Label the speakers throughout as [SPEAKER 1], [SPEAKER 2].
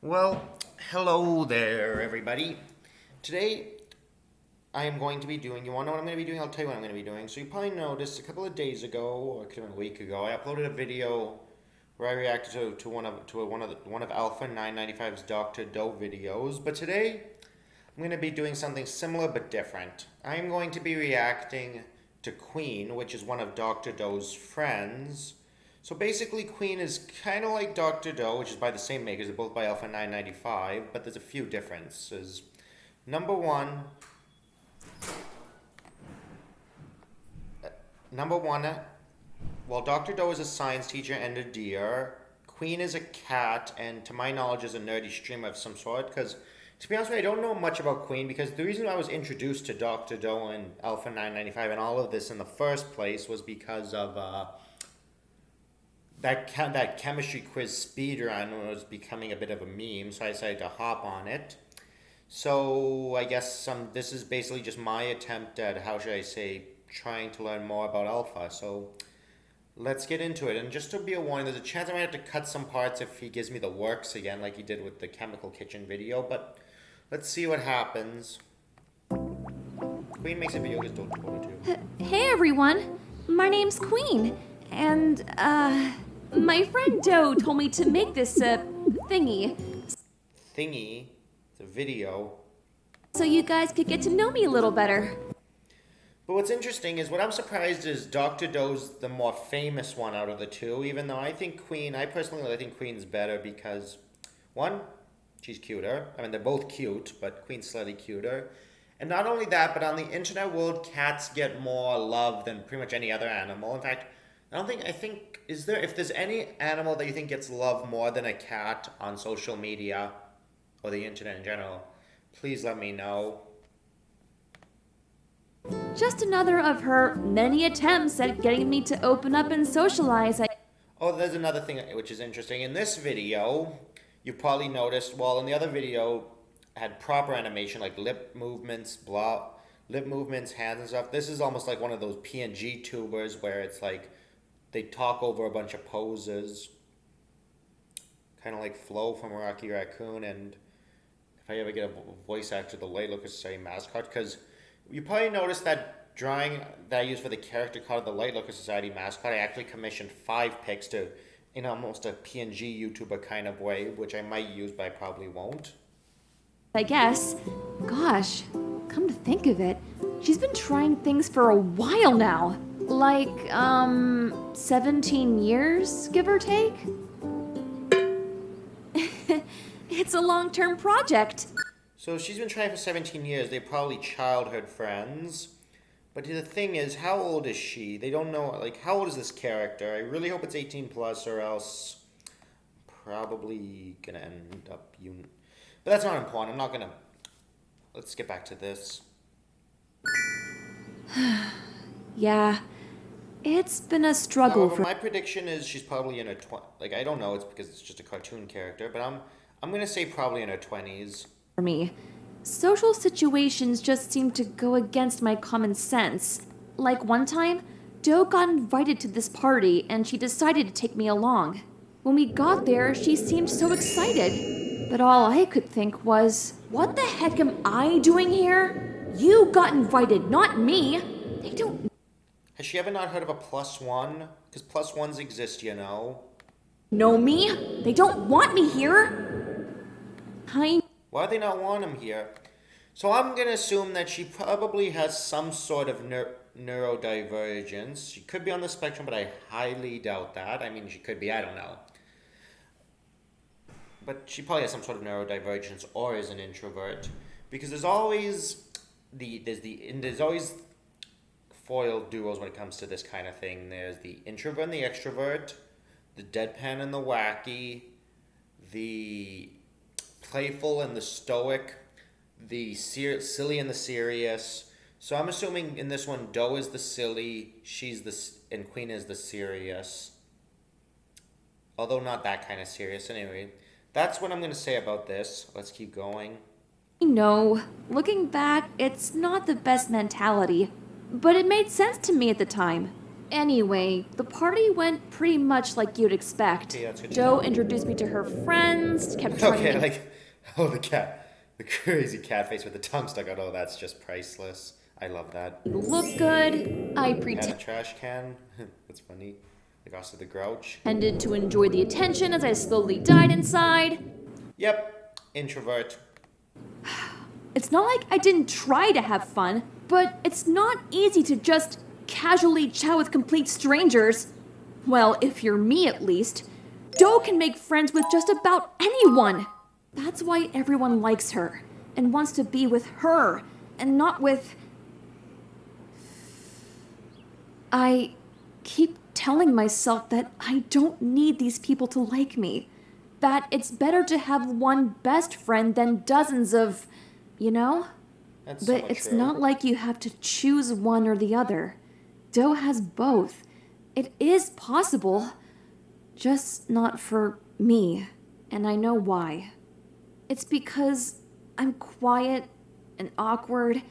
[SPEAKER 1] Well, hello there, everybody. Today, I am going to be doing, you want to know what I'm going to be doing? I'll tell you what I'm going to be doing. So you probably noticed a couple of days ago, or a week ago, I uploaded a video where I reacted to one of Alpha 995's Dr. Doe videos. But today, I'm going to be doing something similar but different. I am going to be reacting to Queen, which is one of Dr. Doe's friends. So basically, Queen is kind of like Dr. Doe, which is by the same makers. They're both by Alpha 995, but there's a few differences. Number one, while Dr. Doe is a science teacher and a deer, Queen is a cat, and to my knowledge is a nerdy streamer of some sort, because to be honest with you, I don't know much about Queen, because the reason I was introduced to Dr. Doe and Alpha 995 and all of this in the first place was because of that chemistry quiz speedrun was becoming a bit of a meme, so I decided to hop on it. So I guess this is basically just my attempt at, how should I say, trying to learn more about Alpha. So let's get into it. And just to be a warning, there's a chance I might have to cut some parts if he gives me the works again, like he did with the chemical kitchen video, but let's see what happens. Queen makes a video against Dr. Doe.
[SPEAKER 2] Hey everyone, my name's Queen, and my friend Doe told me to make this thingy.
[SPEAKER 1] Thingy? It's a video.
[SPEAKER 2] So you guys could get to know me a little better.
[SPEAKER 1] But what's interesting is, what I'm surprised is Dr. Doe's the more famous one out of the two, even though I personally think Queen's better because, one, she's cuter. I mean, they're both cute, but Queen's slightly cuter. And not only that, but on the internet world, cats get more love than pretty much any other animal. In fact, if there's any animal that you think gets love more than a cat on social media or the internet in general, please let me know.
[SPEAKER 2] Just another of her many attempts at getting me to open up and socialize.
[SPEAKER 1] Oh, there's another thing which is interesting. In this video, you probably noticed, well, in the other video, had proper animation like lip movements, hands and stuff. This is almost like one of those PNG tubers where it's like they talk over a bunch of poses. Kind of like Flo from Rocky Raccoon, and if I ever get a voice actor, the Light Looker Society mascot, because you probably noticed that drawing that I used for the character card of the Light Looker Society mascot, I actually commissioned 5 pics in almost a PNG YouTuber kind of way, which I might use, but I probably won't.
[SPEAKER 2] I guess. Gosh, come to think of it, she's been trying things for a while now. Like, 17 years, give or take? It's a long-term project.
[SPEAKER 1] So she's been trying for 17 years. They're probably childhood friends. But the thing is, how old is she? They don't know, like, how old is this character? I really hope it's 18 plus, or else probably gonna end up But that's not important. I'm not gonna... Let's get back to this.
[SPEAKER 2] Yeah, it's been a struggle
[SPEAKER 1] However, my prediction is she's probably in her I don't know, it's because it's just a cartoon character, but I'm gonna say probably in her 20s.
[SPEAKER 2] for me. Social situations just seem to go against my common sense. Like one time, Doe got invited to this party and she decided to take me along. When we got there, she seemed so excited. But all I could think was, what the heck am I doing here? You got invited, not me. They don't
[SPEAKER 1] Has she ever not heard of a +1? Because +1s exist, you know.
[SPEAKER 2] know me. They don't want me here.
[SPEAKER 1] Why do they not want him here? So I'm going to assume that she probably has some sort of neurodivergence. She could be on the spectrum, but I highly doubt that. I mean, she could be, I don't know. But she probably has some sort of neurodivergence or is an introvert. Because there's always foil duos when it comes to this kind of thing. There's the introvert and the extrovert, the deadpan and the wacky, the playful and the stoic, the silly and the serious. So I'm assuming in this one, Doe is the silly, and Queen is the serious. Although not that kind of serious. Anyway, that's what I'm going to say about this. Let's keep going.
[SPEAKER 2] No, looking back, it's not the best mentality. But it made sense to me at the time. Anyway, the party went pretty much like you'd expect.
[SPEAKER 1] Okay, that's good to
[SPEAKER 2] Doe
[SPEAKER 1] know.
[SPEAKER 2] introduced me to her friends, kept trying
[SPEAKER 1] Okay,
[SPEAKER 2] to
[SPEAKER 1] like, oh, the cat. The crazy cat face with the tongue stuck out. Oh, that's just priceless. I love that.
[SPEAKER 2] look good. I
[SPEAKER 1] Cat in a trash can. That's funny. Like also the grouch.
[SPEAKER 2] pretended to enjoy the attention as I slowly died inside.
[SPEAKER 1] Yep, introvert.
[SPEAKER 2] It's not like I didn't try to have fun, but it's not easy to just casually chat with complete strangers. Well, if you're me at least. Doe can make friends with just about anyone. That's why everyone likes her and wants to be with her and not with... I keep telling myself that I don't need these people to like me. That it's better to have one best friend than dozens of, you know?
[SPEAKER 1] That's
[SPEAKER 2] But
[SPEAKER 1] somewhat
[SPEAKER 2] it's
[SPEAKER 1] true.
[SPEAKER 2] not like you have to choose one or the other. Doe has both. It is possible, just not for me, and I know why. It's because I'm quiet and awkward.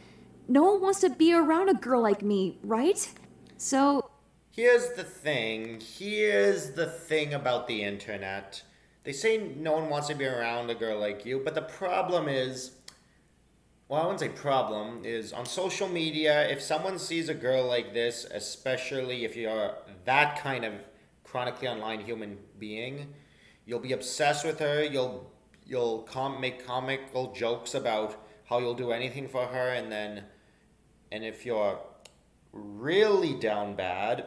[SPEAKER 2] No one wants to be around a girl like me, right? So,
[SPEAKER 1] Here's the thing. Here's the thing about the internet. They say no one wants to be around a girl like you, but the problem is, well, I wouldn't say problem, is on social media, if someone sees a girl like this, especially if you're that kind of chronically online human being, you'll be obsessed with her, make comical jokes about how you'll do anything for her, and if you're really down bad,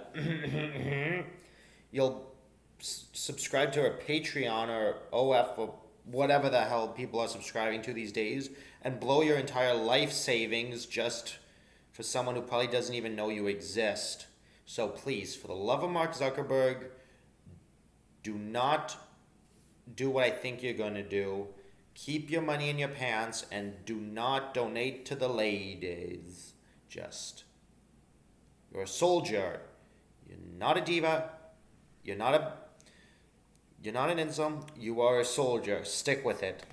[SPEAKER 1] you'll subscribe to her Patreon or OF or whatever the hell people are subscribing to these days and blow your entire life savings just for someone who probably doesn't even know you exist. So please, for the love of Mark Zuckerberg, do not do what I think you're going to do. Keep your money in your pants and do not donate to the ladies. You're a soldier. You're not a diva. You're not an incel. You are a soldier. Stick with it.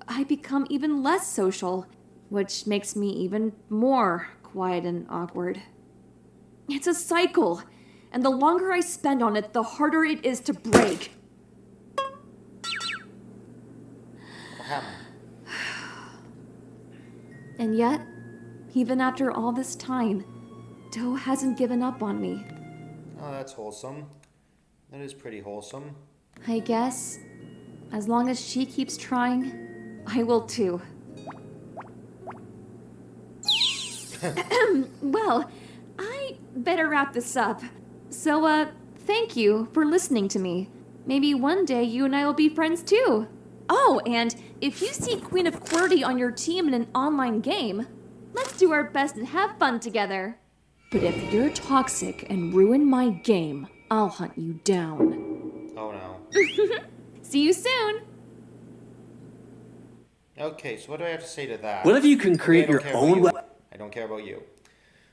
[SPEAKER 2] I become even less social, which makes me even more quiet and awkward. It's a cycle, and the longer I spend on it, the harder it is to break.
[SPEAKER 1] What happened?
[SPEAKER 2] And yet, even after all this time, Doe hasn't given up on me.
[SPEAKER 1] Oh, that's wholesome. That is pretty wholesome.
[SPEAKER 2] I guess, as long as she keeps trying, I will too. Well, I better wrap this up. So, thank you for listening to me. Maybe one day you and I will be friends too. Oh, and if you see Queen of QWERTY on your team in an online game, let's do our best and have fun together. But if you're toxic and ruin my game, I'll hunt you down.
[SPEAKER 1] Oh no.
[SPEAKER 2] See you soon!
[SPEAKER 1] Okay, so what do I have to say to that?
[SPEAKER 3] What if you can
[SPEAKER 1] Okay,
[SPEAKER 3] create
[SPEAKER 1] I don't
[SPEAKER 3] your
[SPEAKER 1] care about
[SPEAKER 3] own
[SPEAKER 1] you. I don't care about you.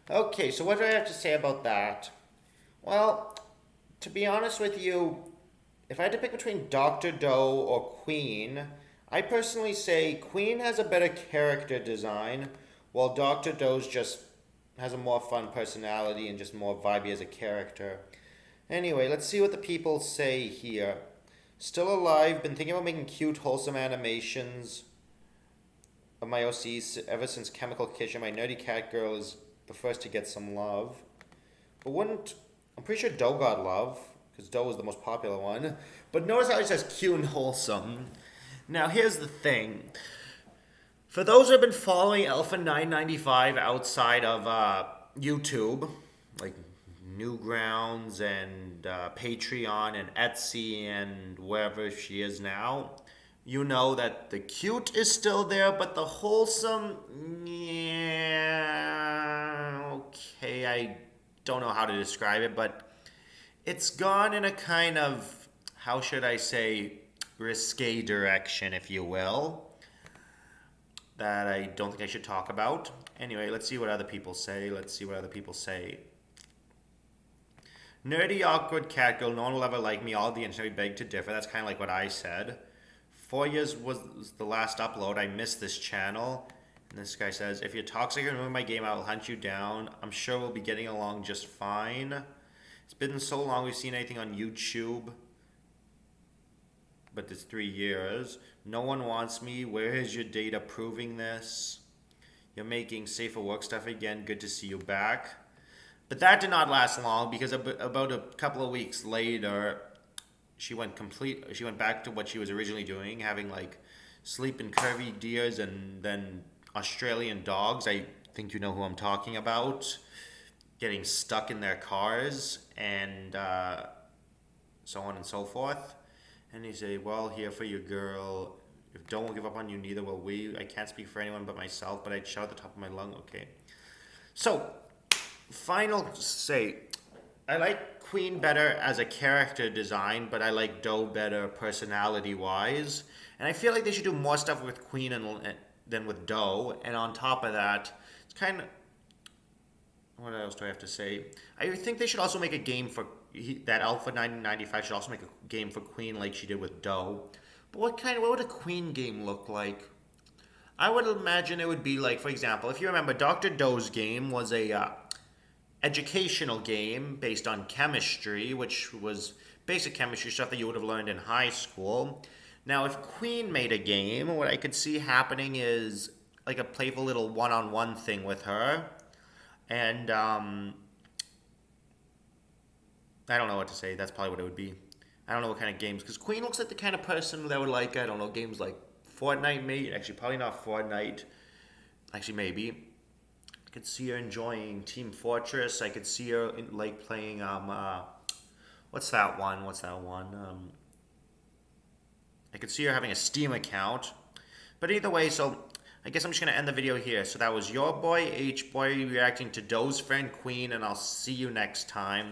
[SPEAKER 1] Okay, so what do I have to say about that? Well, to be honest with you, if I had to pick between Dr. Doe or Queen, I personally say Queen has a better character design, while Dr. Doe's just has a more fun personality and just more vibey as a character. Anyway, let's see what the people say here. Still alive, been thinking about making cute, wholesome animations of my OCs ever since Chemical Kitchen. My nerdy cat girl is the first to get some love. But I'm pretty sure Doe got love, because Doe was the most popular one. But notice how it says cute and wholesome. Now, here's the thing. For those who have been following Alfa 995 outside of YouTube, like Newgrounds and Patreon and Etsy and wherever she is now, you know that the cute is still there, but the wholesome, yeah, okay, I don't know how to describe it, but it's gone in a kind of, how should I say, risque direction, if you will, that I don't think I should talk about. Anyway, let's see what other people say. Nerdy, awkward cat girl, no one will ever like me, all the internet beg to differ. That's kind of like what I said. 4 years was the last upload. I missed this channel. And this guy says, if you're toxic and ruin my game, I will hunt you down. I'm sure we'll be getting along just fine. It's been so long we've seen anything on YouTube. But it's 3 years. No one wants me. Where is your data proving this? You're making safer work stuff again. Good to see you back. But that did not last long because about a couple of weeks later, she went back to what she was originally doing, having like sleep in curvy deers and then Australian dogs. I think you know who I'm talking about. Getting stuck in their cars and so on and so forth. And he say, well, here for you, girl. If Doe won't give up on you, neither will we. I can't speak for anyone but myself, but I'd shout at the top of my lung. Okay. So, final say, I like Queen better as a character design, but I like Doe better personality-wise. And I feel like they should do more stuff with Queen than with Doe. And on top of that, it's kind of... What else do I have to say? I think they should also make a game for... that Alfa 1995 should also make a game for Queen like she did with Doe. But what would a Queen game look like? I would imagine it would be like, for example, if you remember, Dr. Doe's game was a educational game based on chemistry, which was basic chemistry stuff that you would have learned in high school. Now, if Queen made a game, what I could see happening is like a playful little one-on-one thing with her. And I don't know what to say. That's probably what it would be. I don't know what kind of games. Because Queen looks like the kind of person that would like, I don't know, games like Fortnite, maybe. Actually, probably not Fortnite. Actually, maybe. I could see her enjoying Team Fortress. I could see her like playing, what's that one? I could see her having a Steam account. But either way, so I guess I'm just going to end the video here. So that was your boy, H-Boy, reacting to Doe's friend, Queen, and I'll see you next time.